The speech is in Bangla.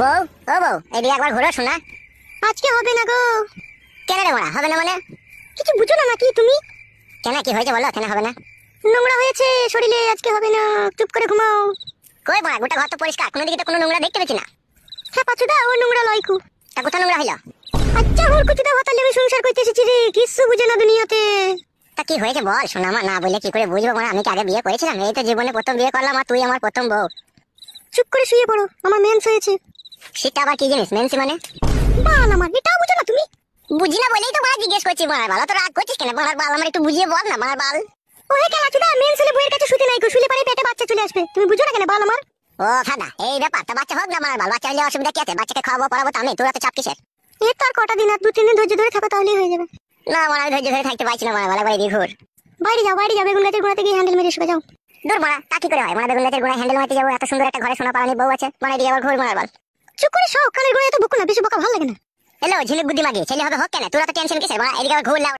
বউ, ও বউ, এদিকে একবার ঘুরো শোনা। আজকে হবে না গো। কেন রে মারা হবে না মানে? কিছু বুঝো না নাকি তুমি? কেন, কি হয়েছে বলো? কেন হবে না? নোংরা হয়েছে শরীরে, আজকে হবে না। চুপ করে ঘুমাও। কই মারা, গোটা ঘর তো পরিষ্কার, কোনো দিকে তো কোনো নোংরা দেখতে পেছি না। হ্যাঁ পাচুদা, ও নোংরা লয়কু। তা কোথা নোংরা হইলো? আচ্ছা ওর কুচুদা ভাতালে আমি সংসার করতে এসেছি রে, কিচ্ছু বুঝে না দুনিয়াতে। তা কি হয়েছে বল শোনা, আমার না বললে কি করে বুঝবো? মানে আমি কি আগে বিয়ে করেছিলাম? এই তো জীবনে প্রথম বিয়ে করলাম, আর তুই আমার প্রথম বউ। চুপ করে শুয়ে পড়ো, আমার মেন্স হয়েছে। সেটা আবার কি জিনিস মেন্সি মানে? বাল আমার, এটাও বুঝো না তুমি? বুঝি না বলেই তো মারা জিজ্ঞেস করছি। মারার বাল তো রাগ করছিস কেন? মারার বাল আমার একটু বুঝিয়ে বল না, মারার বাল। ও হে কেন চুদা, মেন্স হলে বইয়ের কাছে শুতে নাই গো, শুলে পারে পেটে বাচ্চা চলে আসবে। তুমি বুঝো না কেন বাল আমার? ও ফাদা, এই ব্যাপার। তা বাচ্চা হোক না মারার বাল, বাচ্চা হলে অসুবিধা কি আছে? বাচ্চাকে খাওয়াবো পড়াবো তো আমি, তোরা তো চাপ কিসের? এর তো আর কটা দিন, আর 2-3 দিন ধৈর্য ধরে থাকো তাহলেই হয়ে যাবে। না মারা, আমি ধৈর্য ধরে থাকতে পারছি না মারার বাল, একবার এদিকে ঘুর। বাইরে যাও, বাইরে যাও, বেগুন গাছের গোড়াতে গিয়ে হ্যান্ডেল মেরে শুয়ে যাও। দূর মারা, তা কি করে হয়? মানে বেগুন গাছের গোড়ায় হ্যান্ডেল মারতে যাবো? এত সুন্দর একটা ঘরে সোনা পালানি বউ আছে, মানে এদিকে আবার ঘুর মারার বাল। চুপ করে শোও, কানের গোড়ায় তো বকো না, বেশি বকা ভালো লাগে না। হ্যালো ঝিলিক বুদ্ধি মাগি, ছেলে হবে হোক কেন? তোরা তো টেনশন কিসের? মারা এদিকে আবার ঘুর লাও।